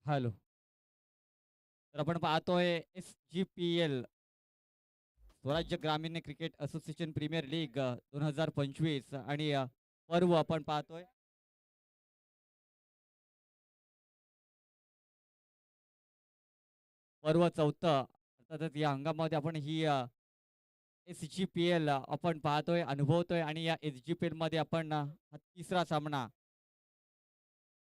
Hello. तर आपण पाहतोय एस-जी-पी-एल स्वराज्य ग्रामीण क्रिकेट असोसिएशन प्रीमियर लीग 2025 आणि पर्व आपण पाहतोय. पर्व 4 अर्थातच या हंगामामध्ये आपण ही एस-जी-पी-एल आपण पाहतोय, अनुभवतोय आणि या एस-जी-पी-एलमध्ये आपण हा तिसरा सामना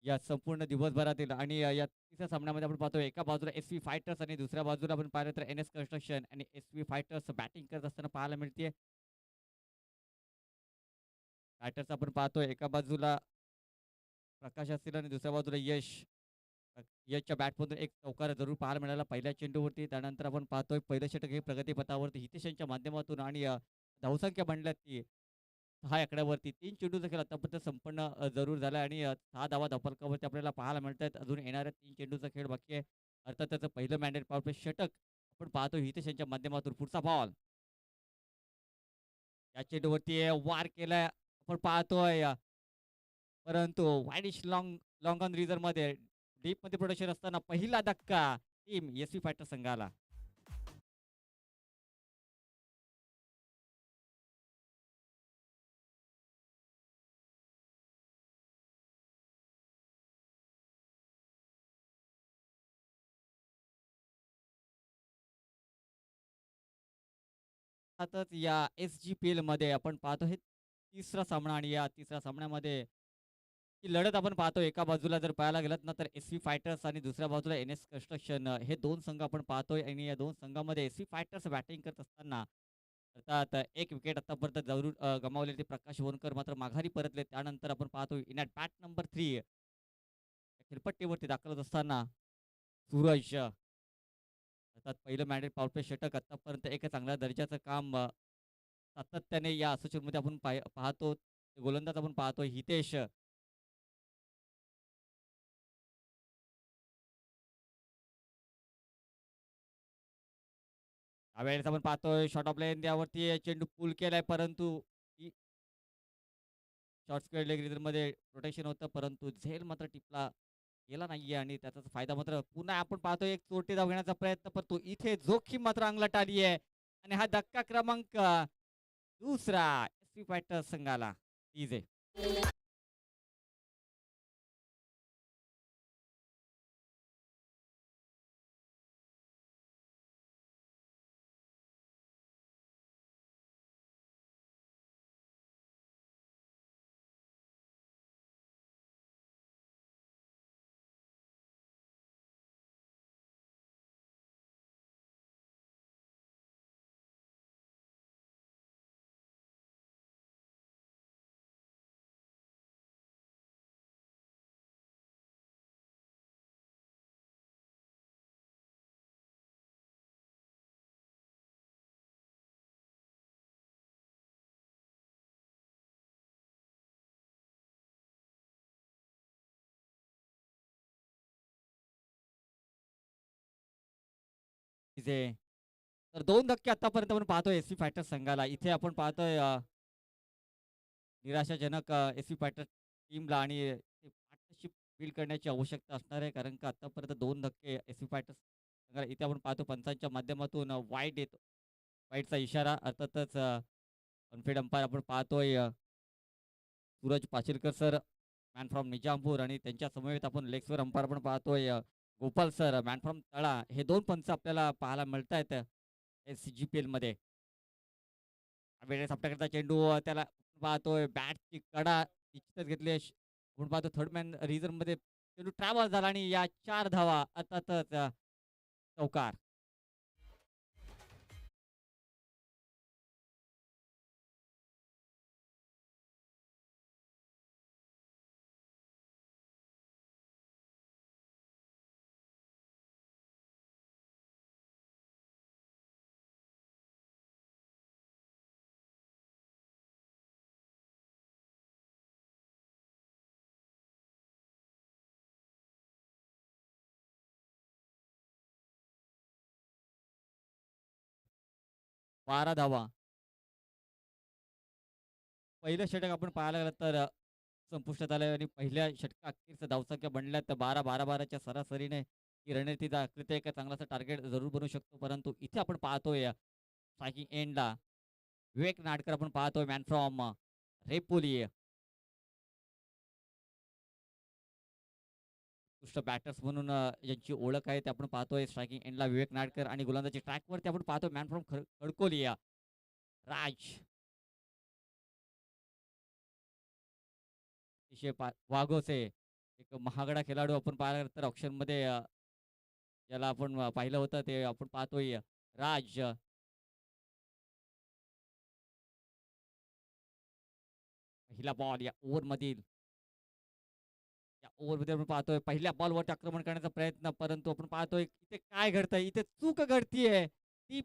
या संपूर्ण दिवसभरातील आणि या तिसऱ्या सामन्यामध्ये आपण पाहतोय एका बाजूला एस-व्ही फायटर्स आणि दुसऱ्या बाजूला आपण पाहिलं तर एन-एस कन्स्ट्रक्शन आणि एस-व्ही फायटर्स बॅटिंग करत असताना पाहायला मिळते. फायटर्स आपण पाहतोय एका बाजूला प्रकाश असतील आणि दुसऱ्या बाजूला यश. यशच्या बॅटमधून एक चौकार जरूर पाहायला मिळाला पहिल्या चेंडूवरती. त्यानंतर आपण पाहतोय पहिलं षटक हे प्रगतीपथावरती हितेश यांच्या माध्यमातून आणि धावसंख्या म्हणल्यात ती 6 आकड्यावरती 3 चेंडूचा खेळ आतापर्यंत संपन्न जरूर झाला आणि 6 धावा धावफलकावरती आपल्याला पाहायला मिळतायत. अजून येणाऱ्या 3 चेंडूचा खेळ बाकी आहे. अर्थात त्याचं पहिलं मॅन्डेट पॉवर प्ले षटक आपण पाहतो हितेश यांच्या माध्यमातून. पुढचा बॉल या चेंडूवरती वार केलाय आपण पाहतोय. परंतु वाईडिश लॉंग ऑन रिझर्व्हमध्ये डीपमध्ये प्रोडक्शन असताना पहिला धक्का टीम एस-व्ही फायटर संघाला. अर्थातच या एस-जी-पी-एलमध्ये आपण पाहतो हे तिसरा सामना आणि या तिसऱ्या सामन्यामध्ये ही लढत आपण पाहतो. एका बाजूला जर पाहायला गेलात ना तर एस-व्ही फायटर्स आणि दुसऱ्या बाजूला एन-एस कन्स्ट्रक्शन हे 2 संघ आपण पाहतोय आणि या 2 संघामध्ये एस-व्ही फायटर्स बॅटिंग करत असताना अर्थात एक विकेट आतापर्यंत जरूर गमावलेले प्रकाश वनकर मात्र माघारी परतले. त्यानंतर आपण पाहतो इन ॲट बॅट नंबर 3 खेळपट्टीवरती दाखल होत असताना सूरज अर्थात पहिलं मॅन्डेट पॉवर प्ले षटक आतापर्यंत एक चांगल्या दर्जाचं काम सातत्याने या असोसिएशनमध्ये आपण पाहतो. गोलंदाज आपण पाहतो हितेश. त्यावेळेस आपण पाहतोय शॉर्ट ऑफ लाईन त्यावरती चेंडू पूल केलाय परंतु शॉर्ट स्क्वेअर लेग रिदममध्ये प्रोटेक्शन होतं परंतु झेल मात्र टिपला गेला नाहीये आणि त्याचा फायदा मात्र पुन्हा आपण पाहतोय एक चोरटी धाव घेण्याचा प्रयत्न करतो इथे जोखीम मात्र अंगलट आली आहे आणि हा धक्का क्रमांक दुसरा एस फायटर संघाला इजे. इजे तर 2 धक्के आतापर्यंत आपण पाहतोय एस फायटर संघाला. इथे आपण पाहतोय निराशाजनक एस फायटर टीमला आणि पार्टनरशिप बिल्ड करण्याची आवश्यकता असणार आहे कारण का आतापर्यंत 2 धक्के एस फायटर संघाला इथे आपण पाहतो पंचांच्या माध्यमातून वाईट येतो. वाईटचा इशारा अर्थातच अनफिल्ड अंपायर आपण पाहतोय Suraj Pachilkar sir man from Nizampur आणि त्यांच्या समवेत आपण लेग्सवर अंपायर आपण पाहतोय गोपाल सर मॅन फ्रॉम तळा. हे 2 पंच आपल्याला पाहायला मिळत आहेत एस-जी-पी-एलमध्ये. वेळेस आपल्याकडचा चेंडू त्याला पाहतोय बॅटची कडा निश्चितच घेतली आपण पाहतो थर्ड मॅन रिझर्व्हमध्ये चेंडू ट्रॅव्हल झाला आणि या 4 धावा अर्थातच चौकार. 12 धावा. पहिलं षटक आपण पाहायला गेलं तर संपुष्टात आलंय आणि पहिल्या षटका अखेरचा धावसंख्या बनल्या तर 12-12-12च्या सरासरीने ही रणनीती दाखवते का चांगलासा टार्गेट जरूर बनवू शकतो. परंतु इथे आपण पाहतोय स्ट्रायकिंग एंडला विवेक नाडकर आपण पाहतोय मॅन फ्रॉम रेपोली. उत्कृष्ट बॅटर्स म्हणून ज्यांची ओळख आहे ते आपण पाहतोय स्ट्रायकिंग एंडला विवेक नाडकर आणि गोलंदाजी ट्रॅकवरती आपण पाहतोय मॅन फ्रॉम खडकोली राज अतिशय वाघोसे एक महागडा खेळाडू आपण पाहिला तर ऑप्शनमध्ये ज्याला आपण पाहिलं होतं ते आपण पाहतोय राज पहिला बॉल या ओव्हरमधील या ओव्हरमध्ये आपण पाहतोय पहिल्या बॉलवरती आक्रमण करण्याचा प्रयत्न परंतु आपण पाहतोय इथे काय घडतंय इथे चूक घडतीये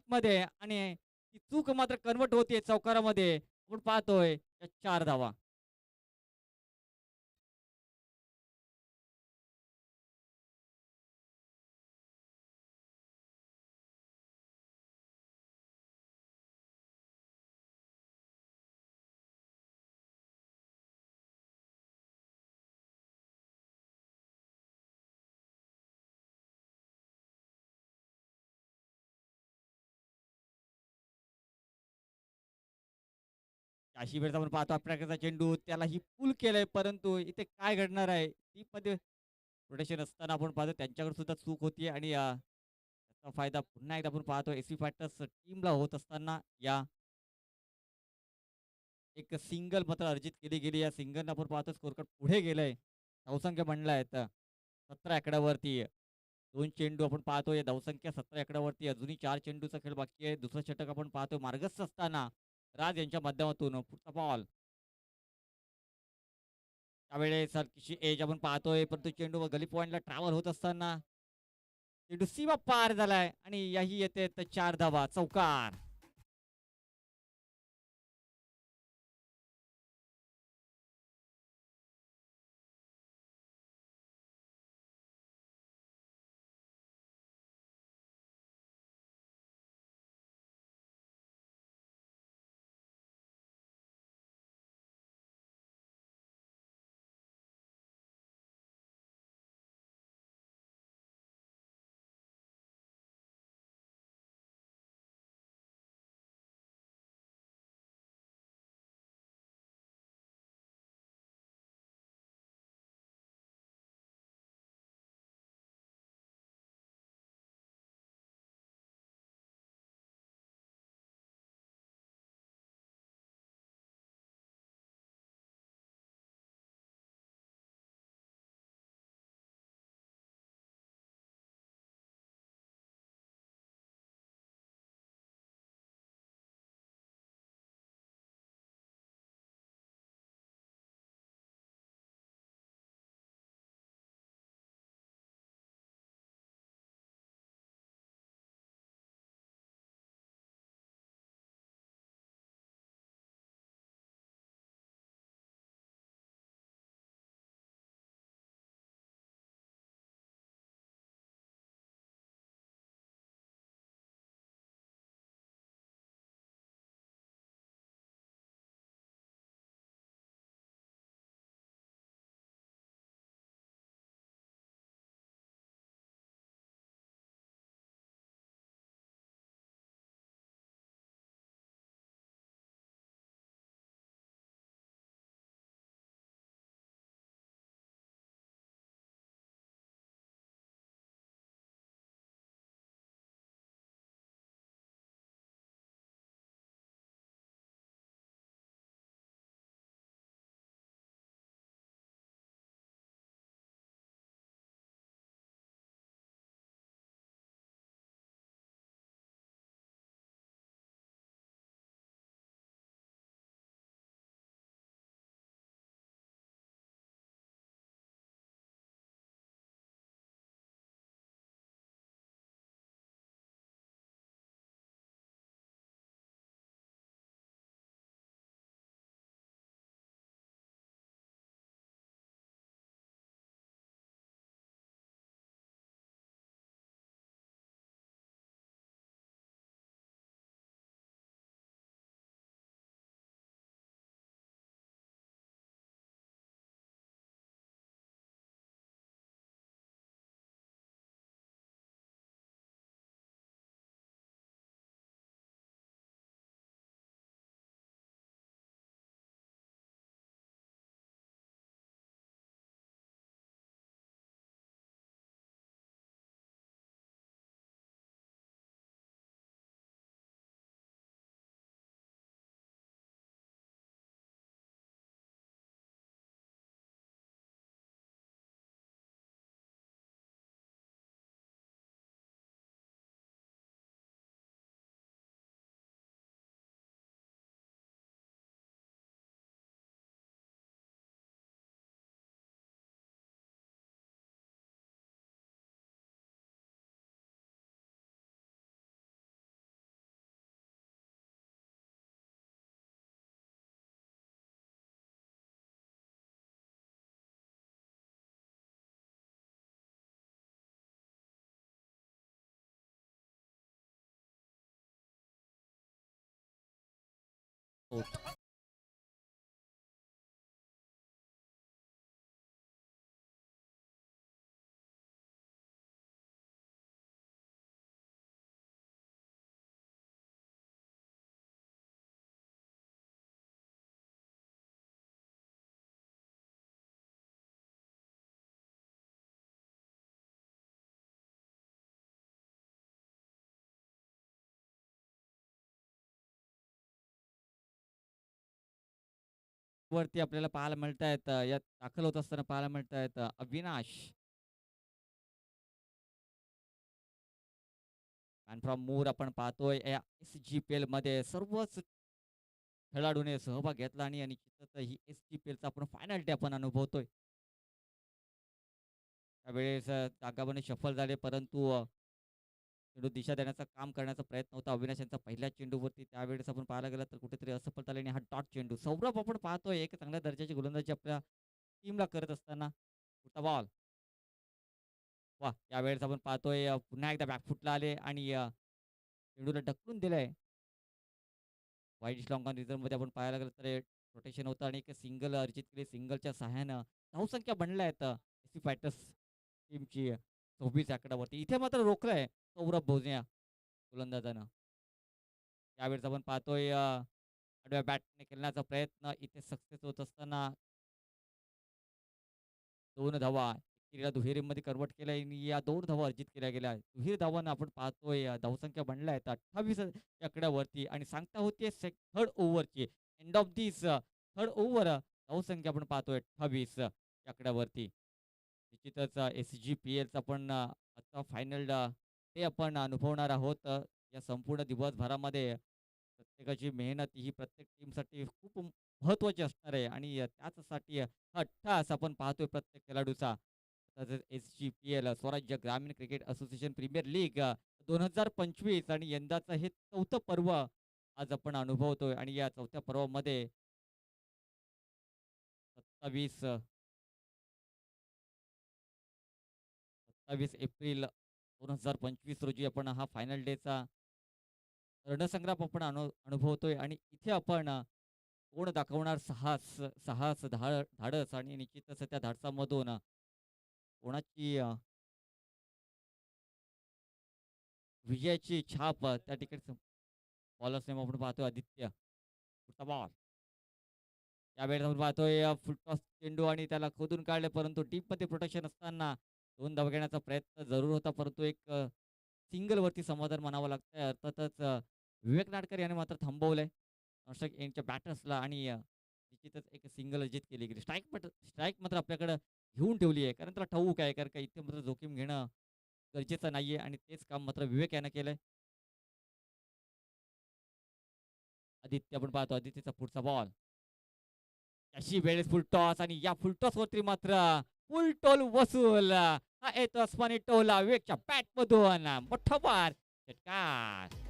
मध्ये आणि ती चूक मात्र कन्वर्ट होतीये चौकारामध्ये आपण पाहतोय या 4 धावा. अशी वेळेस आपण पाहतो आपल्याकडचा चेंडू त्यालाही पुल केलंय परंतु इथे काय घडणार आहे मध्ये रोटेशन असताना आपण पाहतो त्यांच्याकडे सुद्धा चूक होती आणि त्याचा फायदा पुन्हा एकदा आपण पाहतो एसी फॅक्टर्स टीमला होत असताना या एक सिंगल मात्र अर्जित केली गेली या सिंगल आपण पाहतो स्कोर कार्ड पुढे गेलंय धावसंख्या बनला आहेत 17 आकड्यावरती 2 चेंडू आपण पाहतोय धावसंख्या 17 आकड्यावरती अजूनही 4 चेंडूचा खेळ बाकी आहे दुसरं षटक आपण पाहतोय मार्गस्थ असताना राज यांच्या माध्यमातून पुढचा बॉल त्यावेळेस हलकीशी एज आपण पाहतोय परंतु चेंडू गली पॉइंटला ट्रॅव्हल होत असताना चेंडू सीमा पार झालाय आणि याही येते 4 धावा चौकार. आउट. वरती आपल्याला पाहायला मिळतायत यात दाखल होत असताना पाहायला मिळतायत अविनाश आणि फ्रॉम मूर आपण पाहतोय या एस-जी-पी-एलमध्ये सर्वच खेळाडूने सहभाग घेतला आणि निश्चितच ही एस-जी-पी-एलचा आपण फायनल डे आपण अनुभवतोय. त्यावेळेस जागाबाने सफल झाले परंतु चेंडू दिशा देण्याचं काम करण्याचा प्रयत्न होता अविनाश यांचा पहिल्या चेंडूवरती. त्यावेळेस आपण पाहायला गेलं तर कुठेतरी असफल झाले आणि हा डॉट चेंडू. सौरभ आपण पाहतोय एक चांगल्या दर्जाची गोलंदाजी आपल्या टीमला करत असताना. पुढचा बॉल. वाह! यावेळेस आपण पाहतोय पुन्हा एकदा बॅकफुटला आले आणि चेंडूला ढकलून दिलंय. वाईड लॉंग ऑन रिझर्व्हमध्ये आपण पाहायला गेलं तर रोटेशन होतं आणि एक सिंगल अर्जित केली. सिंगलच्या सहाय्यानं धावसंख्या बनल्या आहेत एसी फायटर्स टीमची 26 आकड्यावरती. इथे मात्र रोखलंय सौरभ भोजने गोलंदाजानं. यावेळेस आपण पाहतोय आडव्या बॅटने खेळण्याचा प्रयत्न इथे सक्सेस होत असताना 2 धावा एकेरीला दुहेरीमध्ये कन्व्हर्ट केलंय आणि या 2 धावा अर्जित केल्या गेल्या. दुहेरी धावांना आपण पाहतोय धावसंख्या बनल्या आहेत 28 या आकड्यावरती आणि सांगता होते थर्ड ओव्हरची. End of this third over धावसंख्या आपण पाहतोय 28 या आकड्यावरती. निश्चितच एस-जी-पी-एलचा आपण आजचा फायनल ते आपण अनुभवणार आहोत. या संपूर्ण दिवसभरामध्ये प्रत्येकाची मेहनत ही प्रत्येक टीमसाठी खूप महत्त्वाची असणार आहे आणि त्याचसाठी हा ठास आपण पाहतोय प्रत्येक खेळाडूचा. तसेच एस-जी-पी-एल स्वराज्य ग्रामीण क्रिकेट असोसिएशन प्रीमियर लीग 2025 आणि यंदाचं हे 4थं पर्व आज आपण अनुभवतोय आणि या 4थ्या पर्वामध्ये 27 27 एप्रिल 2025 रोजी आपण हा फायनल डेचा रणसंग्राम आपण अनुभवतोय आणि इथे आपण कोण दाखवणार साहस साहस धाडस आणि निश्चितच त्या धाडसामधून कोणाची विजयाची छाप त्या ठिकाणी बॉलर्स नेम आपण पाहतोय आदित्य. पुढचा बॉल. यावेळेस आपण पाहतोय फुल टॉस चेंडू आणि त्याला खोदून काढले परंतु डीपमध्ये प्रोटेक्शन असताना 2 धावा घेण्याचा प्रयत्न जरूर होता परंतु एक सिंगलवरती समाधान मानावं लागतंय. अर्थातच विवेक नाडकर याने मात्र थांबवलंय. दर्शक यांच्या बॅटर्सला आणि निश्चितच एक सिंगल अर्जित केली गेली. स्ट्राईक मात्र आपल्याकडे घेऊन ठेवली आहे. कारण त्याला ठाऊक आहे कारण का इथे मात्र जोखीम घेणं गरजेचं नाहीये आणि तेच काम मात्र विवेक यानं केलंय. आदित्य आपण पाहतो आदित्यचा पुढचा बॉल. अशी वेळेस फुल टॉस आणि या फुल टॉसवरती मात्र फुल टोल वसूल. हा येतो अस्मानी टोला विवेकच्या बॅटमधून मोठा बार षटकार.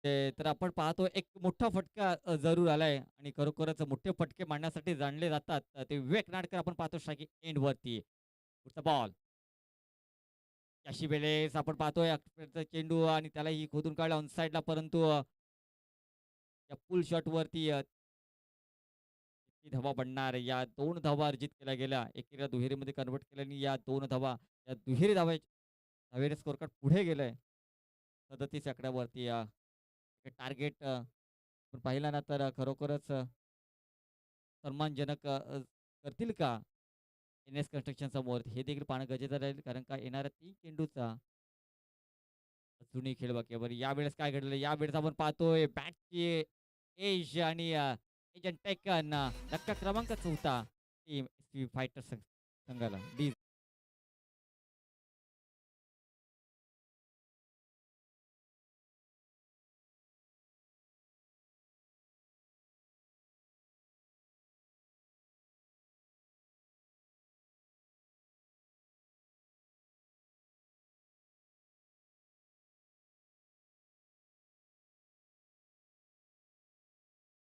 तर आपण पाहतो एक मोठा फटका जरूर आलाय आणि खरोखरच मोठे फटके मारण्यासाठी जाणले जातात. ते विवेक नाडकर आपण पाहतो स्ट्राईक एंडवरती. पुढचा बॉल. अशी वेळेस आपण पाहतोय अक्षरचा चेंडू आणि त्यालाही खोदून काढला ऑन साईडला परंतु या पुल शॉटवरती किती धावा बनणार या 2 धावा अर्जित केल्या गेल्या. एकेरीला दुहेरीमध्ये कन्व्हर्ट केलं आणि या 2 धावा या दुहेरी धावेने स्कोर कार्ड पुढे गेलंय. 37 आकड्यावरती टार्गेट आपण पाहिलं ना तर खरोखरच सन्मानजनक करतील का एन-एस कन्स्ट्रक्शन समोर हे देखील पाहणं गरजेचं राहील कारण का येणाऱ्या 3 चेंडूचा जुनी खेळ बघ यावेळेस काय घडलं यावेळेस आपण पाहतोय बॅटची एज आणि एजंट टेकन धक्का क्रमांक 4 टीम फायटर संघाला डी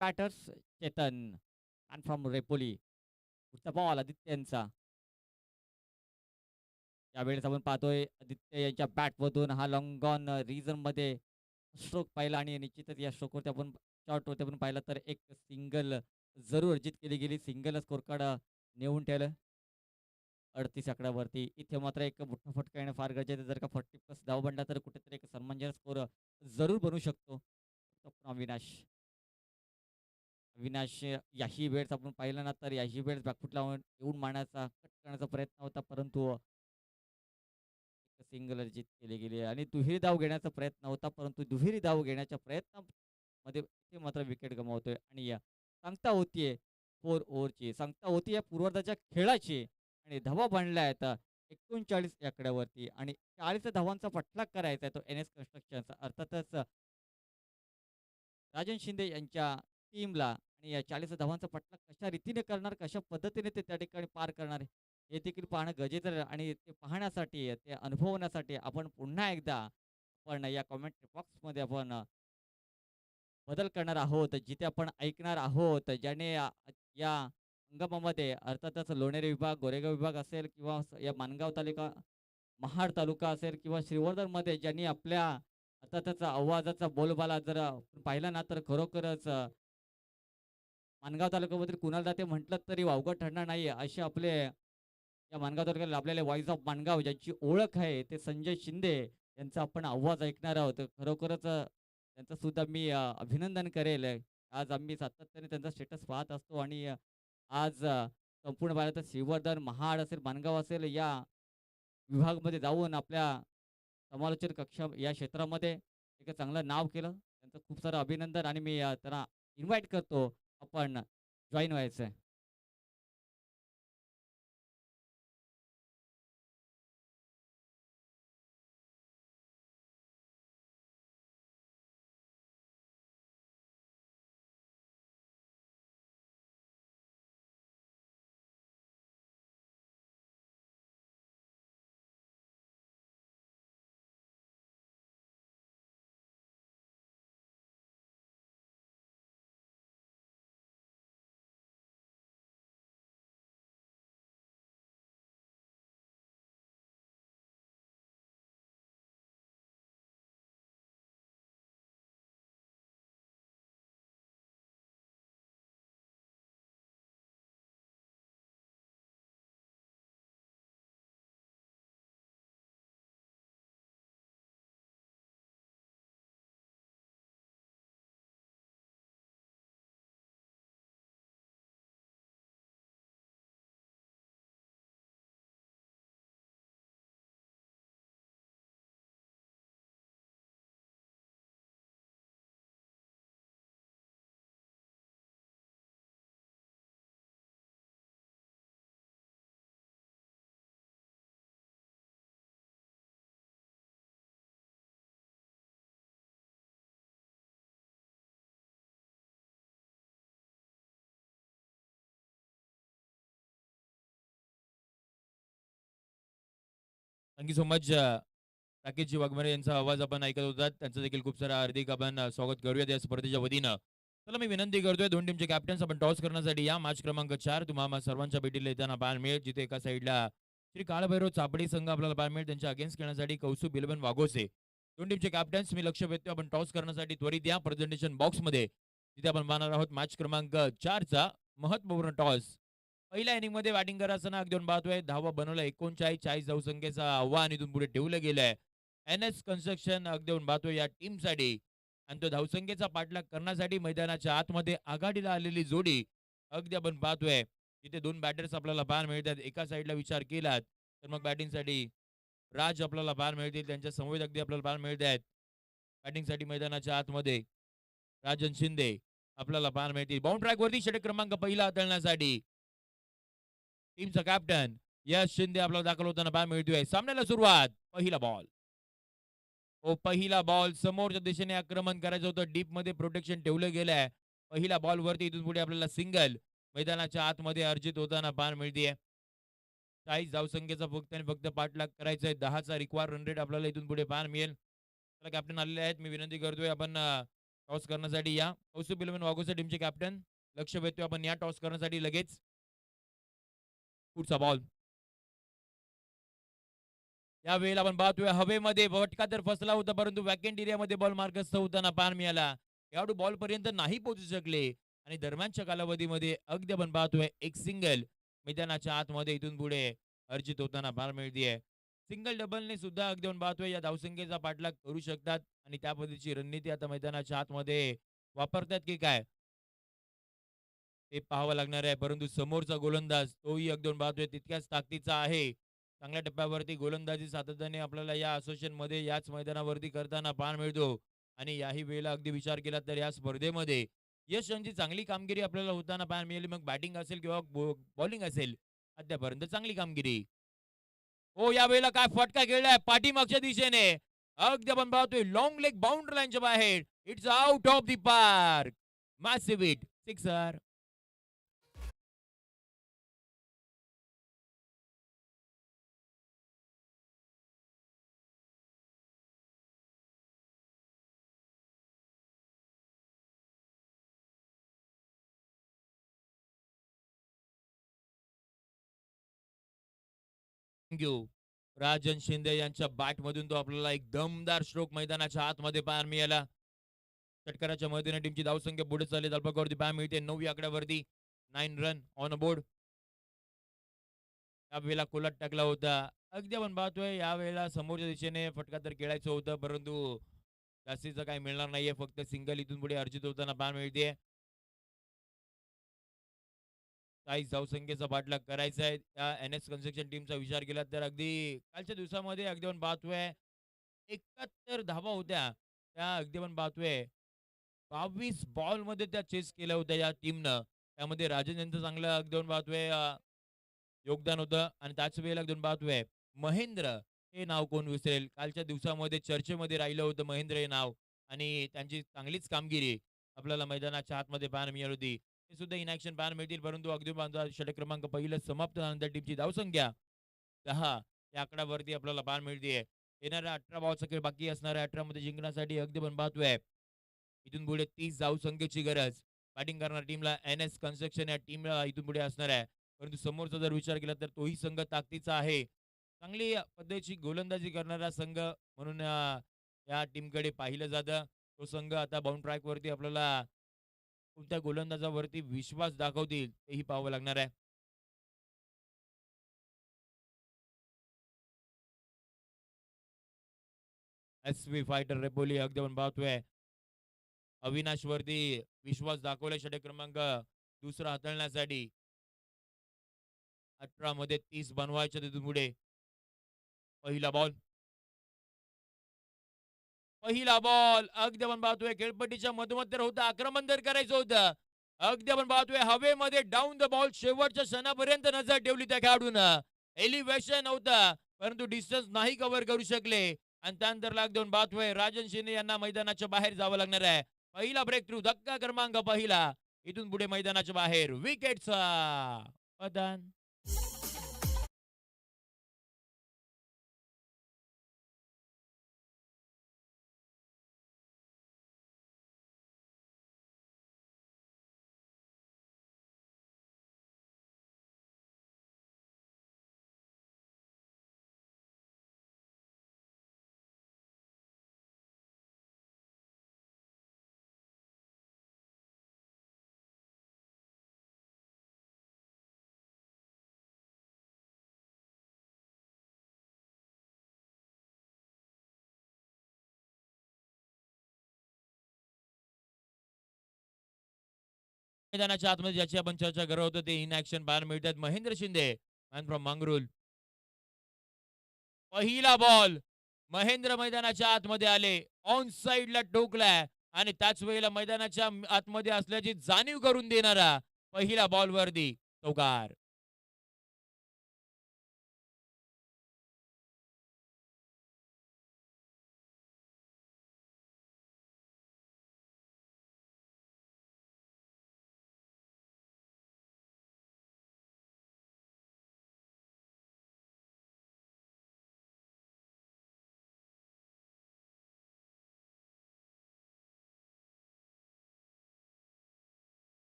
बॅटर्स चेतन आणि फ्रॉम रेपोली. पुढचा बॉल आदित्य यांचा. यावेळेस आपण पाहतोय आदित्य यांच्या बॅटमधून हा लॉंग ऑन रिझनमध्ये स्ट्रोक पाहिला आणि निश्चितच या स्ट्रोकवरती आपण शॉटवरती आपण पाहिलं तर एक सिंगल जरूर अर्जित केली गेली. सिंगल स्कोर कार्ड नेऊन ठेवलं 38 आकड्यावरती. इथे मात्र एक मोठा फटका येणं फार गरजेचं आहे. जर का 40+ धाव बनला तर कुठेतरी एक सन्मानजनक स्कोर जरूर बनू शकतो. अविनाश अविनाश याही वेळेस आपण पाहिलं ना तर याही वेळेस बॅकफूट लावून येऊन मारण्याचा कट करण्याचा प्रयत्न होता परंतु सिंगल अर्जित केली गेली आणि दुहेरी धाव घेण्याचा प्रयत्न होता परंतु दुहेरी धाव घेण्याच्या प्रयत्नामध्ये ते मात्र विकेट गमावतोय आणि सांगता होतीये 4 ओव्हरची सांगता होती या पूर्वार्धाच्या खेळाची आणि धावा बांधल्या आहेत 39 या आकड्यावरती आणि 40 धावांचा पाठलाग करायचा आहे तो एन एस कन्स्ट्रक्शनचा अर्थातच राजन शिंदे यांच्या टीमला आणि या 40 धावांचा पाठलाग कशा रीतीने करणार कशा पद्धतीने ते त्या ठिकाणी पार करणार हे देखील पाहणं गरजेचं आहे आणि ते पाहण्यासाठी ते अनुभवण्यासाठी आपण पुन्हा एकदा आपण या कॉमेंट बॉक्समध्ये आपण बदल करणार आहोत जिथे आपण ऐकणार आहोत ज्याने या हंगामामध्ये अर्थातच लोणेरे विभाग गोरेगाव विभाग असेल किंवा या माणगाव तालुका महाड तालुका असेल किंवा श्रीवर्धनमध्ये ज्यांनी आपल्या अर्थातच आवाजाचा बोलबाला जर आपण पाहिला ना तर खरोखरच माणगाव तालुक्यामध्ये कुणाला जाते म्हटलं तरी वावगं ठरणार नाही असे आपले या माणगाव तालुक्यात लाभलेले व्हॉइस ऑफ माणगाव ज्यांची ओळख आहे ते संजय शिंदे यांचा आपण आवाज ऐकणार आहोत. खरोखरच त्यांचं सुद्धा मी अभिनंदन करेल. आज आम्ही सातत्याने त्यांचा स्टेटस पाहत असतो आणि आज संपूर्ण भारतात श्रीवर्धन, महाड असेल, माणगाव असेल या विभागमध्ये जाऊन आपल्या समालोचन कक्षा या क्षेत्रामध्ये एक चांगलं नाव केलं. त्यांचं खूप सारं अभिनंदन आणि मी त्यांना इन्व्हाईट करतो आपण जॉईन व्हायचं आहे. Thank you so much Rakeshji Waghmare यांचा आवाज आपण ऐकत होतात. त्यांचं देखील खूप सारा हार्दिक आपण स्वागत करूयात या स्पर्धेच्या वतीनं. चला मी विनंती करतोय दोन टीमचे कॅप्टन्स आपण टॉस करण्यासाठी या मॅच क्रमांक 4 तुम्हाला सर्वांच्या भेटीला येताना पाहायला मिळेल जिथे एका साईडला श्री काळभैरव चापडी संघ आपल्याला पाहायला मिळेल त्यांच्या अगेन्स्ट खेळण्यासाठी कौसुब बिलबन वाघोसे. दोन टीमचे कॅप्टन्स मी लक्ष वेधतोय आपण टॉस करण्यासाठी त्वरित या प्रेझेंटेशन बॉक्समध्ये तिथे आपण पाहणार आहोत मॅच क्रमांक 4 चा महत्त्वपूर्ण टॉस. पहिल्या इनिंग मध्ये बॅटिंग करायचं ना अगदी पाहतोय धावा बनवलं 39 धावसंख्येचं आव्हान इथून पुढे ठेवलं गेलंय एन एस कन्स्ट्रक्शन अगदी पाहतोय या टीमसाठी आणि तो धावसंख्येचा पाठलाग करण्यासाठी मैदानाच्या आतमध्ये आघाडीला आलेली जोडी अगदी आपण पाहतोय तिथे दोन बॅटर्स आपल्याला पाहायला मिळतात. एका साईडला विचार केलात तर मग बॅटिंगसाठी राज आपल्याला पाहायला मिळतील त्यांच्या समवेत अगदी आपल्याला पाहायला मिळत आहेत. बॅटिंगसाठी मैदानाच्या आतमध्ये राजन शिंदे आपल्याला पाहायला मिळतील. बाउंड ट्रॅक वरती षटक क्रमांक पहिला हाताळण्यासाठी टीमचा कॅप्टन यश शिंदे आपल्याला दाखल होताना पाहायला मिळतोय. सामन्याला सुरुवात पहिला बॉल पहिला बॉल समोरच्या दिशेने आक्रमण करायचं होतं. डीप मध्ये प्रोटेक्शन ठेवलं गेलंय. पहिल्या बॉल वरती इथून पुढे आपल्याला सिंगल मैदानाच्या आतमध्ये अर्जित होताना पाहायला मिळते. 40 धावसंख्येचा फक्त आणि फक्त पाठलाग करायचा आहे. 10चा रिक्वायर रन रेट आपल्याला इथून पुढे पाहायला मिळेल. कॅप्टन आलेले आहेत मी विनंती करतोय आपण टॉस करण्यासाठी या. कौस्तुभ इलेव्हन वाघोसा टीमचे कॅप्टन. लक्ष वेधतोय आपण या टॉस करण्यासाठी लगेच. पुढचा बॉल. या वेळेला आपण पाहतोय हवेमध्ये फटका तर फसला होता, परंतु वॅकेंट एरियामध्ये बॉल मार्गस्थ होताना पाहायला मिळाला. खेळाडू बॉल पर्यंत नाही पोहोचू शकले आणि दरम्यानच्या कालावधीमध्ये अगदी आपण पाहतोय एक सिंगल मैदानाच्या आतमध्ये इथून पुढे अर्जित होताना पाहायला मिळतीये. सिंगल डबलने सुद्धा अगदी आपण पाहतोय या धावसंख्येचा पाठलाग करू शकतात आणि त्या पद्धतीची रणनीती आता मैदानाच्या आतमध्ये वापरतात की काय ते पाहावं लागणार आहे. परंतु समोरचा गोलंदाज तोही अगदी आपण पाहतोय तितक्याच ताकदीचा आहे. चांगल्या टप्प्यावरती गोलंदाजी सातत्याने आपल्याला या असोसिएशनमध्ये याच मैदानावरती करताना पाहायला मिळतो आणि याही वेळेला अगदी विचार केला तर या स्पर्धेमध्ये यश यांची चांगली कामगिरी आपल्याला होताना पाहायला मिळाली. मग बॅटिंग असेल किंवा बॉलिंग असेल अद्यापर्यंत चांगली कामगिरी. हो या वेळेला काय फटका खेळलाय पाठीमागच्या दिशेने. अगदी आपण पाहतोय लॉंग लेग बाउंड्री लाईनच्या बाहेर. It's out of the park. Massive hit. Sixer. Thank you. Rajan Shinde यांच्या बॅटमधून तो आपल्याला एक दमदार स्ट्रोक मैदानाच्या आतमध्ये पाहायला मिळाला. षटकाराच्या मदतीने टीमची धावसंख्या पुढे चालली धावपकावरती पाहायला मिळते 9 आकड्यावरती. 9 रन ऑन बोर्ड. यावेळेला कोलाट टाकला होता. अगदी आपण पाहतोय यावेळेला समोरच्या दिशेने फटका तर खेळायचं होतं, परंतु जास्तीचं काही मिळणार नाहीये. फक्त सिंगल इथून पुढे अर्जित होताना पाहायला मिळते. 40 धावसंख्येचा पाठलाग करायचा आहे. त्या एन-एस कन्स्ट्रक्शन टीमचा विचार केला तर अगदी कालच्या दिवसामध्ये अगदी आपण पाहतोय 71 धावा होत्या. त्या अगदी आपण पाहतोय 22 बॉलमध्ये त्या चेस केल्या होत्या या टीमनं. त्यामध्ये राजन यांचं चांगलं अगदी आपण पाहतोय योगदान होतं आणि त्याच वेळेला अगदी आपण पाहतोय महेंद्र हे नाव कोण विसरेल. कालच्या दिवसामध्ये चर्चेमध्ये राहिलं होतं महेंद्र हे नाव आणि त्यांची चांगलीच कामगिरी आपल्याला मैदानाच्या आतमध्ये पाहायला मिळाली होती. ते सुद्धा इन ॲक्शन पाहायला मिळतील, परंतु अगदी बांधा षटक क्रमांक पहिलं समाप्त झाल्यानंतर टीमची धावसंख्या 10 या आकड्यावरती आपल्याला पाहायला मिळते. येणाऱ्या 18 बॉलचा खेळ बाकी असणाऱ्या 18 मध्ये जिंकण्यासाठी अगदी पण पाहतोय इथून पुढे 30 धावसंख्येची गरज. बॅटिंग करणाऱ्या टीमला एन-एस कन्स्ट्रक्शन या टीमला इथून पुढे असणार आहे. परंतु समोरचा जर विचार केला तर तोही संघ ताकदीचा आहे. चांगली पद्धतीची गोलंदाजी करणारा संघ म्हणून या टीमकडे पाहिलं जातं. तो संघ आता बाउंड ट्रॅकवरती आपल्याला कोणत्या गोलंदाजावरती विश्वास दाखवतील तेही पाहावं लागणार आहे. एस-व्ही फायटर रेपोली अगदी आपण पाहतोय अविनाशवरती विश्वास दाखवलाय षटक क्रमांक दुसरा हाताळण्यासाठी. 18 मध्ये 30 बनवायच्या तिथून पुढे. पहिला बॉल. पहिला बॉल अगदी आपण पाहतोय खेळपट्टीच्या मधोमध होतं आक्रमण तर करायचं होतं. अगदी आपण पाहतोय हवेमध्ये डाऊन द बॉल शेवटच्या क्षणापर्यंत नजर ठेवली त्या खेळाडूनं. एलिव्हेशन होतं परंतु डिस्टन्स नाही कव्हर करू शकले आणि त्यानंतर लाग देऊन पाहतोय राजन शिंदे यांना मैदानाच्या बाहेर जावं लागणार आहे. पहिला ब्रेक थ्रू धक्का क्रमांक पहिला. इथून पुढे मैदानाच्या बाहेर विकेटचा पतन. मैदानाच्या आतमध्ये ज्याची आपण चर्चा करत होतो ते इन ऍक्शन पाहायला मिळतात. Mahendra Shinde man from Mangrul. पहिला बॉल महेंद्र मैदानाच्या आतमध्ये आले. ऑन साइडला टोकलाय आणि त्याच वेळेला मैदानाच्या आतमध्ये असल्याची जाणीव करून देणारा पहिला बॉल वरती चौकार.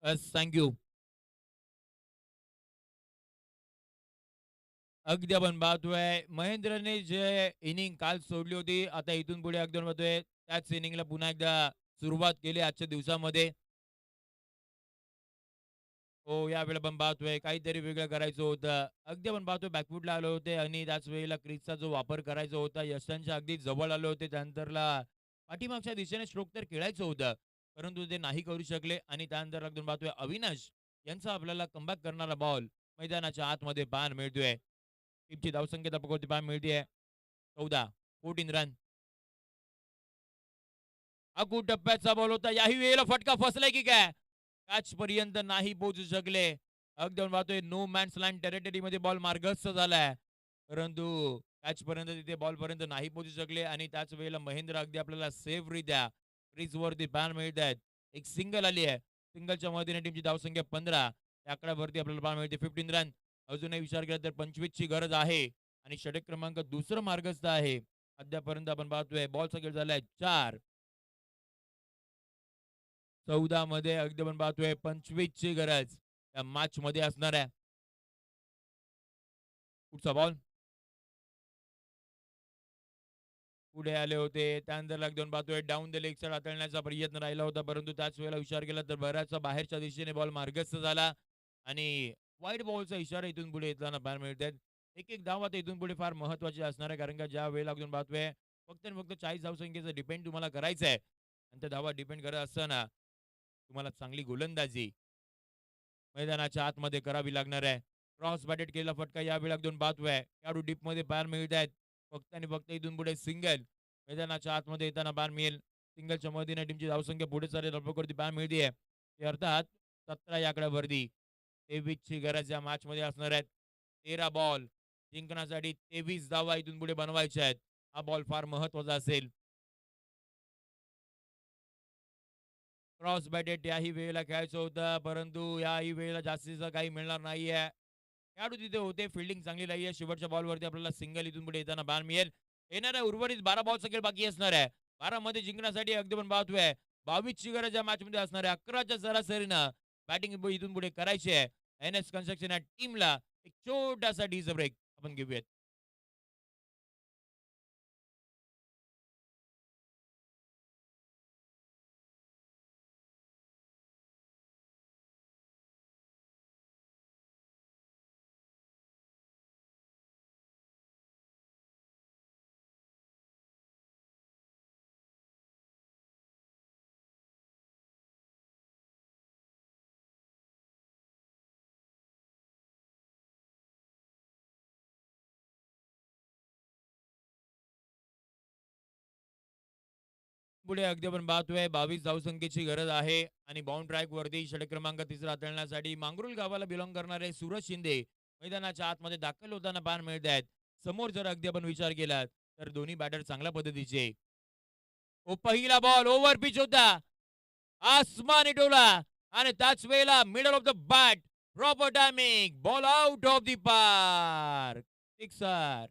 बस थँक अगदी आपण पाहतोय महेंद्रने जे इनिंग काल सोडली होती, आता इथून पुढे अगदी आपण पाहतोय त्याच इनिंगला पुन्हा एकदा सुरुवात केली आजच्या दिवसामध्ये. हो, यावेळेला आपण पाहतोय काहीतरी वेगळं करायचं होतं. अगदी आपण पाहतोय बॅकफूटला आले होते आणि त्याच वेळेला क्रीजचा जो वापर करायचा होता, यशांच्या अगदी जवळ आले होते. त्यानंतरला पाठीमागच्या दिशेने स्ट्रोक तर खेळायचं होतं, परंतु ते नाही करू शकले आणि त्यानंतर अगदी आपण पाहतोय अविनाश यांचा आपल्याला कमबॅक करणारा बॉल मैदानाच्या आतमध्ये पाहायला मिळतोय. टीमची धावसंख्या धावपकोटी पाहायला मिळतीये 14, 14 रन. अगू टप्प्याचा बॉल होता. याही वेळेला फटका फसलाय की काय? पर्यंत नाही पोहोचू शकले. अगदी आपण पाहतोय नो मॅन्स लँड टेरिटरीमध्ये बॉल मार्गस्थ झालाय. परंतु पर्यंत तिथे बॉलपर्यंत नाही पोहोचू शकले आणि त्याच वेळेला महेंद्र अगदी आपल्याला सेफरित्या क्रीजवरती पाहायला मिळत आहेत. एक सिंगल आली आहे. सिंगलच्या मदतीने टीमची धावसंख्या 15. त्या आकड्यावरती आपल्याला पाहायला मिळते 15 रन. अजूनही विचार केला तर 25 ची गरज आहे आणि षटक क्रमांक दुसरं मार्गस्थ आहे. अद्यापर्यंत आपण पाहतोय बॉलचा खेळ झालाय 4. 14 मध्ये अगदी आपण पाहतोय 25 ची गरज या मॅच मध्ये असणार आहे. पुढचा बॉल पुढे आले होते. त्यानंतर अगदी आपण पाहतोय डाऊन द लेग साइड हाताळण्याचा प्रयत्न राहिला होता, परंतु त्याच वेळेला विचार केला तर बऱ्याचसा बाहेरच्या दिशेने बॉल मार्गस्थ झाला आणि वाईट बॉलचा इशारा इथून पुढे येताना पाहायला मिळतात. एक धाव आता इथून पुढे फार महत्वाची असणार आहे, कारण का ज्या वेळेला अगदी पाहतोय फक्त आणि फक्त 40 धावसंख्येचा डिपेंड तुम्हाला करायचं आहे आणि त्या धावा डिपेंड करत असताना तुम्हाला चांगली गोलंदाजी मैदानाच्या आतमध्ये करावी लागणार आहे. क्रॉस बॅटेड केलेला फटका या वेळेला दोन पाहतोय. खेळाडू डीपमध्ये पाहायला मिळत आहेत. फक्त आणि फक्त इथून पुढे सिंगल मैदानाच्या आतमध्ये येताना पाहायला मिळेल. सिंगलच्या मदतीने टीमची धावसंख्या पुढे चालेल रफकोरती पाहायला मिळते. ते अर्थात 17 या आकड्यावरती 23 ची गरज या मॅचमध्ये असणार आहेत. 13 बॉल जिंकण्यासाठी 23 धावा इथून पुढे बनवायच्या आहेत. हा बॉल फार महत्वाचा असेल. क्रॉस बॅटेड याही वेळेला खेळायचं होतं, परंतु याही वेळेला जास्तीचं काही मिळणार नाहीये. खेळाडू तिथे होते, फिल्डिंग चांगली नाहीये. शेवटच्या बॉलवरती आपल्याला सिंगल इथून पुढे येताना बाण मिळेल. येणाऱ्या उर्वरित 12 बॉलचा खेळ बाकी असणार आहे. 12 मध्ये जिंकण्यासाठी अगदी पण पाहतोय 22 ची गरज या मॅचमध्ये असणार आहे. 11च्या सरासरीनं बॅटिंग इथून पुढे करायची आहे. एन-एस कन्स्ट्रक्शन या टीमला एक छोटासा डीज ब्रेक आपण घेऊयात. पुढे अगदी आपण पाहतोय 22 धावसंख्येची गरज आहे आणि बाउंड ट्रॅक वरती षटक क्रमांक तिसरा हाताळण्यासाठी मांगरुल गावाला बिलॉंग करणारे सूरज शिंदे मैदानाच्या आतमध्ये दाखल होताना पाहायला मिळत आहेत. समोर जर अगदी आपण विचार केला तर दोन्ही बॅटर चांगल्या पद्धतीचे. ओ पहिला बॉल ओव्हर पिच होता. आसमानी डोला आणि त्याच वेळेला middle of the bat proper timing ball out of the park. Sixer.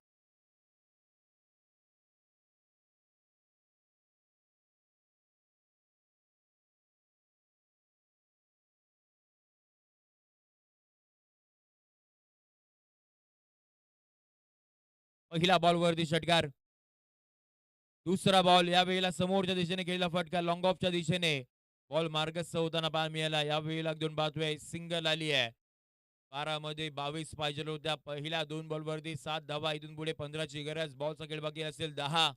पहिला बॉलवरती षटकार. दुसरा बॉल यावेळेला समोरच्या दिशेने केलेला फटका लॉंग ऑफच्या दिशेने बॉल मार्गस्थ होताना पाहायला मिळाला. यावेळेला दोन पाहतोय सिंगल आली आहे. 12 मध्ये 22 पाहिजे होत्या. पहिल्या 2 बॉलवरती 7 धावा इथून पुढे 15 ची गरज. बॉलचा खेळ बाकी असेल 10.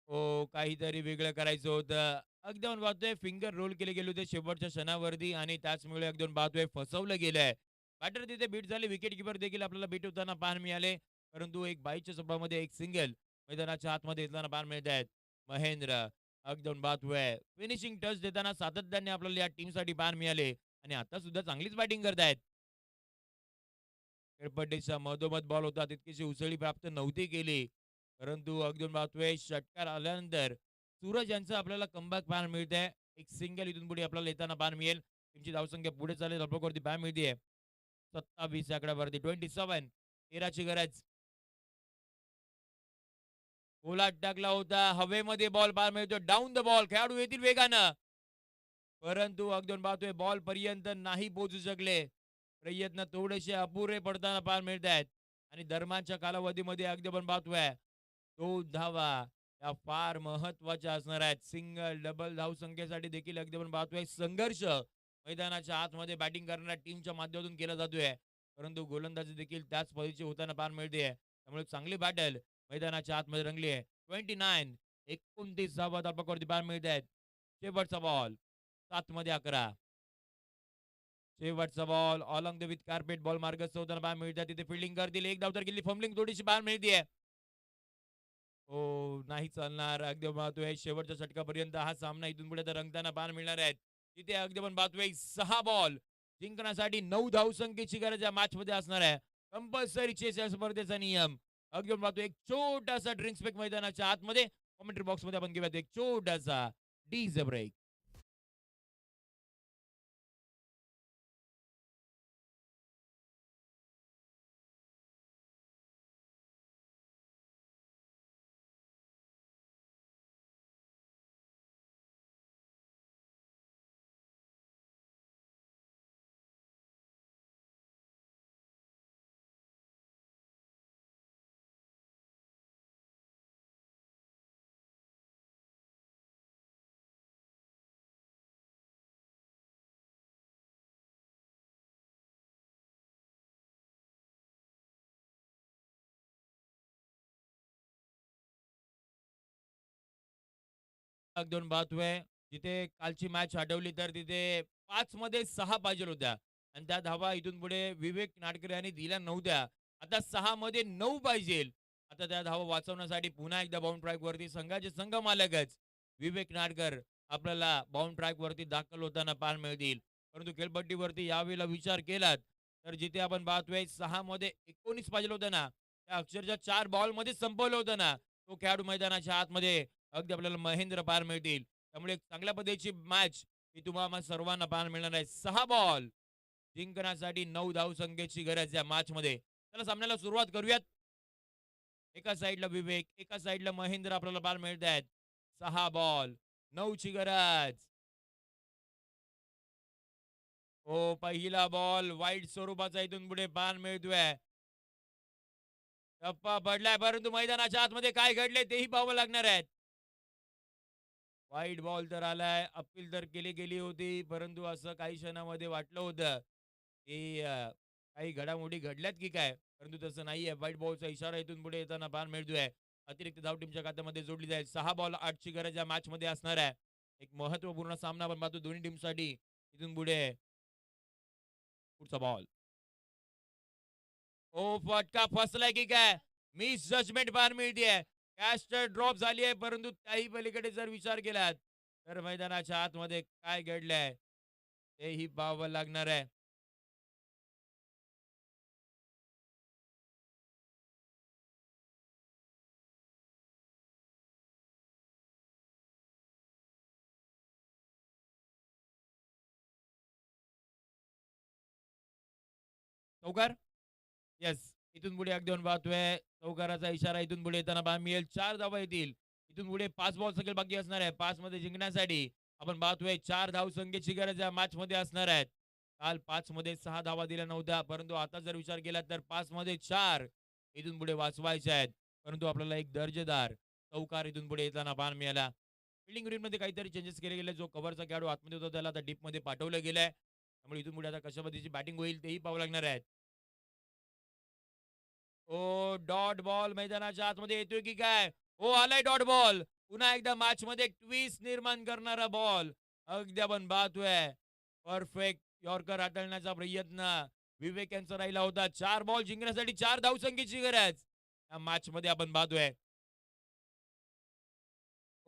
हो, काहीतरी वेगळं करायचं होतं. अगदी आपण पाहतोय फिंगर रोल केले गेले होते शेवटच्या क्षणावरती आणि त्याचमुळे अगदी आपण पाहतोय फसवलं गेलंय. बॅटर तिथे बीट झाले. विकेट कीपर देखील आपल्याला बीट होताना पाहायला मिळाले. परंतु एक 22च्या सभामध्ये एक सिंगल मैदानाच्या आतमध्ये येताना पाहायला मिळत आहेत. महेंद्र अगदी आपण पाहतोय फिनिशिंग टच देताना सातत्याने आपल्याला या टीमसाठी पाहायला मिळाले आणि आता सुद्धा चांगलीच बॅटिंग करतायत. खेळपट्टीचा मधोमध बॉल होता. तितकीशी उसळी प्राप्त नव्हती केली. परंतु अगदी आपण पाहतोय षटकार आल्यानंतर सूरज यांचं आपल्याला कमबॅक पाहायला मिळतंय. एक सिंगल इथून पुढे आपल्याला येताना पाहायला मिळेल. टीमची धावसंख्या पुढे चालेल. वरती पाहायला मिळते 27 आकड्यावरती 27. 13 ची गरज. गोलात टाकला होता. हवेमध्ये बॉल पाहायला मिळतो. Down the ball. खेळाडू येतील वेगानं. परंतु अगदी आपण पाहतोय बॉल पर्यंत नाही पोहोचू शकले. प्रयत्न थोडेसे अपुरे पडताना पाहायला मिळत आहेत. आणि दरम्यानच्या कालावधीमध्ये अगदी आपण पाहतोय 2 धावा या फार महत्त्वाच्या असणार आहेत. सिंगल, डबल धावसंख्येसाठी देखील अगदी आपण पाहतोय संघर्ष मैदानाच्या आतमध्ये बॅटिंग करणाऱ्या टीमच्या माध्यमातून केला जातोय. परंतु गोलंदाजी देखील त्याच पद्धतीची होताना पाहायला मिळते. त्यामुळे चांगली बॅटल मैदानाच्या आतमध्ये रंगली आहे. 29 धावा धावपकावरती पाहायला मिळत आहेत. शेवटचा बॉल 7 मध्ये 11. शेवटचा ball along the with carpet ball मार्गस्थ होताना पाहायला मिळतात. तिथे फिल्डिंग करतील. एक धाव तर केली. फंबलिंग थोडीशी पाहायला मिळते. हो, नाही चालणार. अगदी आपण पाहतोय शेवटच्या षटकापर्यंत हा सामना इथून पुढे तर रंगताना पाहायला मिळणार आहे. तिथे अगदी आपण पाहतोय 6 बॉल जिंकण्यासाठी 9 धावसंख्येची गरज या मॅचमध्ये असणार आहे. कंपल्सरी चेस या स्पर्धेचा नियम. अगदी आपण पाहतोय एक छोटासा ड्रिंक्स ब्रेक मैदानाच्या आतमध्ये कमेंट्री बॉक्समध्ये आपण घेऊयात एक छोटासा डीजे ब्रेक. भाग 2 पाहतोय. जिथे कालची मॅच हटवली तर तिथे 5 मध्ये 6 पाहिजे होत्या आणि त्या धावा इथून पुढे विवेक नाडकर्णी यांनी दिल्या नव्हत्या. आता 6 मध्ये 9 पाहिजे. आता त्या धावा वाचवण्यासाठी पुन्हा एकदा बाउंड ट्रॅक वरती संघाचे संघ मालकच विवेक नाडकर आपल्याला बाउंड ट्रॅक वरती दाखल होताना पाहायला मिळतील. परंतु खेळपट्टीवरती यावेळेला विचार केलात तर जिथे आपण पाहतोय 6 मध्ये 19 पाहिजे होतं ना, त्या अक्षरशः 4 बॉल मध्ये संपवलं होतं ना, तो खेळाडू मैदानाच्या आतमध्ये अगदी आपल्याला महेंद्र पाहायला मिळतील. त्यामुळे एक चांगल्या पद्धतीची मॅच ही तुम्हाला सर्वांना पाहायला मिळणार आहे. 6 बॉल जिंकण्यासाठी 9 धावसंख्येची गरज या मॅचमध्ये. चला सामन्याला सुरुवात करूयात. एका साईडला विवेक, एका साईडला महेंद्र आपल्याला पाहायला मिळत आहेत. 6 बॉल 9 ची गरज. हो, पहिला बॉल वाईट स्वरूपाचा इथून पुढे पाहायला मिळतोय. टप्पा पडलाय परंतु मैदानाच्या आतमध्ये काय घडले तेही पाहावं लागणार आहेत. वाईट बॉल तर आलाय. अपील तर केली गेली होती. परंतु असं काही क्षणामध्ये वाटलं होतं, की काही घडामोडी घडल्यात की काय? परंतु तसं नाहीये. व्हाईट बॉलचा इशारा इथून पुढे येताना पाहायला मिळतोय. अतिरिक्त धाव टीमच्या खात्यामध्ये जोडली जाईल. 6 बॉल 8 ची गरज या मॅचमध्ये असणार आहे. एक महत्त्वपूर्ण सामना आपण पाहतो दोन्ही टीमसाठी. इथून पुढे पुढचा बॉल. ओ फटका फसलाय की काय? मिस जजमेंट पाहायला मिळतीये. कॅस्टर ड्रॉप झाली आहे, परंतु त्याही पलीकडे जर विचार केलात, तर मैदानाच्या आतमध्ये काय घडलंय तेही पाहावं लागणार आहे. चौकार? येस. इथून पुढे अगदी आपण पाहतोय चौकाराचा इशारा इथून पुढे येताना पाहायला मिळेल. 4 धावा येतील. इथून पुढे 5 बॉल सगळे बाकी असणार आहे. 5 मध्ये जिंकण्यासाठी आपण पाहतोय 4 धावसंख्येची गरज या मॅचमध्ये असणार आहेत. काल 5 मध्ये 6 धावा दिल्या नव्हत्या. परंतु आता जर विचार केला तर 5 मध्ये 4 इथून पुढे वाचवायचे आहेत. परंतु आपल्याला एक दर्जेदार चौकार इथून पुढे येताना पाहायला मिळाला. फील्डिंग ग्रीनमध्ये काहीतरी चेंजेस केले गेले. जो कव्हरचा खेळाडू आतमध्ये होता त्याला आता डीपमध्ये पाठवलं गेलंय. त्यामुळे इथून पुढे आता कशा पद्धतीची बॅटिंग होईल तेही पाहावं लागणार आहे. ओ डॉट बॉल मैदानाच्या आतमध्ये येतोय की काय? हो आलाय डॉट बॉल. पुन्हा एकदा मॅचमध्ये एक ट्विस्ट निर्माण करणारा बॉल. अगदी आपण पाहतोय. परफेक्ट यॉर्कर हाताळण्याचा प्रयत्न विवेक यांचा राहिला होता. 4 बॉल जिंकण्यासाठी 4 धावसंख्येची गरज. या मॅचमध्ये आपण पाहतोय.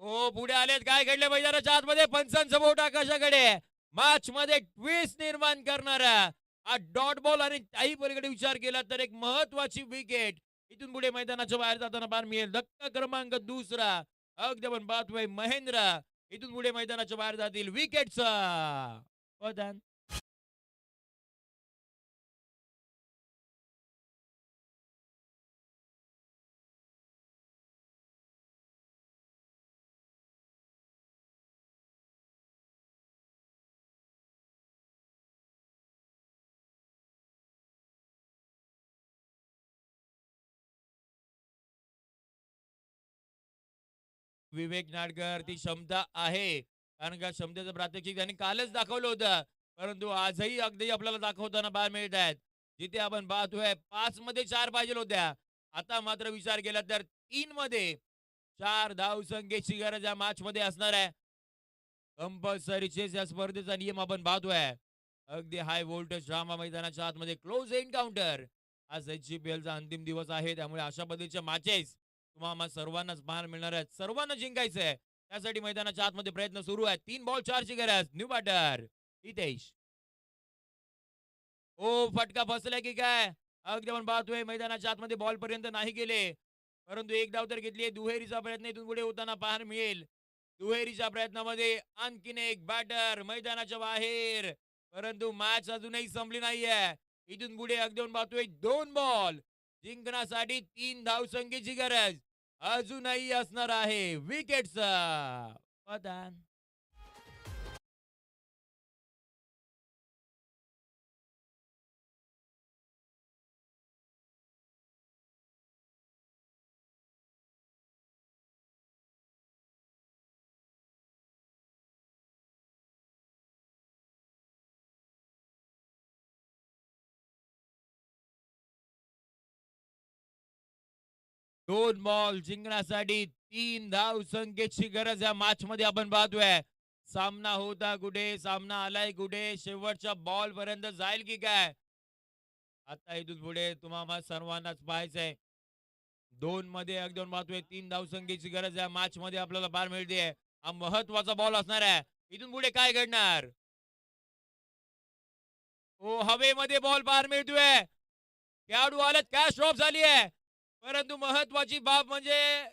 हो पुढे आलेत. काय घडले मैदानाच्या आतमध्ये? पंचांचा बोट आकाशाकडे. मॅचमध्ये ट्विस्ट निर्माण करणारा हा डॉट बॉल आणि त्याही पलीकडे विचार केला तर एक महत्वाची विकेट इथून पुढे मैदानाच्या बाहेर जाताना पाहायला मिळेल. धक्का क्रमांक 2 अगदी आपण पाहतोय महेंद्र इथून पुढे मैदानाच्या बाहेर जातील विकेटचा पतन. विवेक नाडकर ती क्षमता आहे. कारण का क्षमतेचं प्रात्यक्षिक त्यांनी कालच दाखवलं होतं. परंतु आजही अगदी आपल्याला दाखवताना पाहायला मिळत आहेत. जिथे आपण पाहतोय 5 मध्ये 4 पाहिजे होत्या. आता मात्र विचार केला तर 3 मध्ये 4 धावसंख्येची गरज या मॅच मध्ये असणार आहे. कंपल्सरी चेस या स्पर्धेचा नियम आपण पाहतोय. अगदी हाय व्होल्टेज ड्रामा मैदानाच्या आतमध्ये क्लोज एन्काउंटर. आज एचजीपीएलचा अंतिम दिवस आहे. त्यामुळे अशा पद्धतीच्या मॅचेस तुम्हाला सर्वांनाच पाहायला मिळणार आहेत. सर्वांना जिंकायचंय. त्यासाठी मैदानाच्या आतमध्ये प्रयत्न सुरू आहेत. 3 बॉल 4 ची गरज. New batter Hitesh. ओ फटका फसलाय की काय? अगदी आपण पाहतोय मैदानाच्या आतमध्ये बॉल पर्यंत नाही गेले. परंतु एक धाव तर घेतली. दुहेरीचा प्रयत्न इथून पुढे होताना पाहायला मिळेल. दुहेरीच्या प्रयत्नामध्ये आणखीन एक बॅटर मैदानाच्या बाहेर. परंतु मॅच अजूनही संपली नाहीये. इथून पुढे अगदी आपण पाहतोय 2 बॉल जिंकण्यासाठी 3 धावसंख्येची गरज अजूनही असणार आहे. विकेटचं पतन. 2 बॉल जिंकण्यासाठी 3 धावसंख्येची गरज या मॅच मध्ये आपण पाहतोय. सामना होता कुठे, सामना आलाय कुठे, शेवटच्या बॉल पर्यंत जाईल की काय? आता इथून पुढे तुम्हाला सर्वांनाच पाहायचंय. 2 मध्ये अगदी आपण पाहतोय 3 धावसंख्येची गरज या मॅच मध्ये आपल्याला पार मिळते. हा महत्वाचा बॉल असणार आहे. इथून पुढे काय घडणार? ओ हवेमध्ये बॉल पार मिळतोय. खेळाडू आलेत, कॅच ड्रॉप झाली आहे. परंतु महत्वाची बाब म्हणजे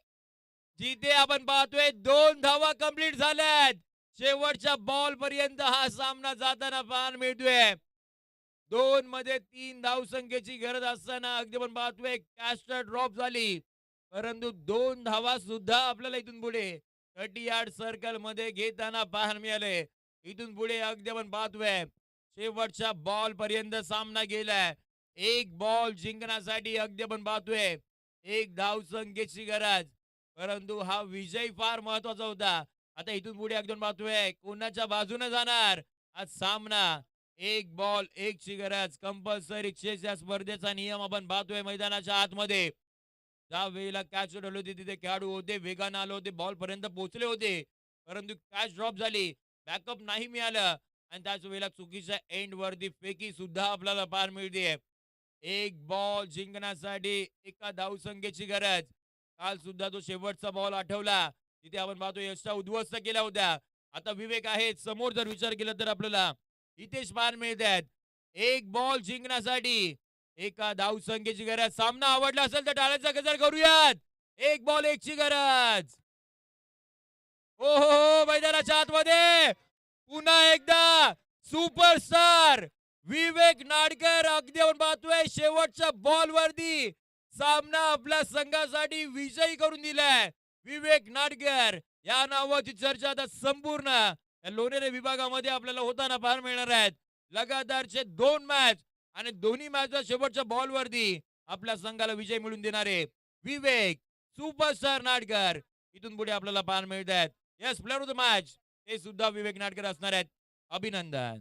जिथे आपण पाहतोय 2 धावा कंप्लीट झाल्यात. शेवटच्या बॉल पर्यंत हा सामना जाताना पाहायला मिळतोय. 2 मध्ये 3 धावसंख्येची गरज असताना अगदी आपण पाहतोय कॅस्टर ड्रॉप झाली. परंतु 2 धावा सुद्धा आपल्याला इथून पुढे 30 यार्ड सर्कल मध्ये घेताना पाहायला मिळाले. इथून पुढे अगदी आपण पाहतोय शेवटच्या बॉल पर्यंत सामना गेलाय. एक बॉल जिंकण्यासाठी अगदी आपण पाहतोय 1 धावसंख्येची गरज. परंतु हा विजय फार महत्वाचा होता. आता इथून पुढे अगदी आपण पाहतोय कोणाच्या बाजूने जाणार हा सामना. 1 बॉल 1 ची गरज. कंपल्सरी चेस या स्पर्धेचा नियम आपण पाहतोय मैदानाच्या आतमध्ये. ज्या वेळेला कॅच उडवली होती तिथे खेळाडू होते, वेगानं आले होते, बॉल पर्यंत पोहोचले होते. परंतु कॅच ड्रॉप झाली, बॅकअप नाही मिळालं आणि त्याच वेळेला चुकीच्या एंड वरती फेकी सुद्धा आपल्याला पार मिळते. 1 बॉल जिंकण्यासाठी एका धावसंख्येची गरज. काल सुद्धा तो शेवटचा बॉल आठवला तिथे आपण पाहतो यशा उद्ध्वस्त केल्या होत्या. आता विवेक आहेत समोर. जर विचार केला तर आपल्याला इथेच पार मिळत आहेत. 1 बॉल जिंकण्यासाठी एका धावसंख्येची गरज. सामना आवडला असेल तर टाळ्यांचा गजर करूयात. 1 बॉल 1 ची गरज. हो हो हो मैदानाच्या आतमध्ये पुन्हा एकदा सुपरस्टार विवेक नाडकर अगदी आपण पाहतोय शेवटच्या बॉल वरती सामना आपल्या संघासाठी विजयी करून दिलाय. विवेक नाडकर या नावाची चर्चा आता संपूर्ण या लोणेरे विभागामध्ये आपल्याला होताना पाहायला मिळणार आहेत. लगातारचे 2 मॅच आणि दोन्ही मॅचच्या शेवटच्या बॉल वरती आपल्या संघाला विजय मिळवून देणारे विवेक सुपरस्टार नाडकर इथून पुढे आपल्याला पाहायला मिळत आहेत. Yes player of the match ते सुद्धा विवेक नाडकर असणार आहेत. अभिनंदन.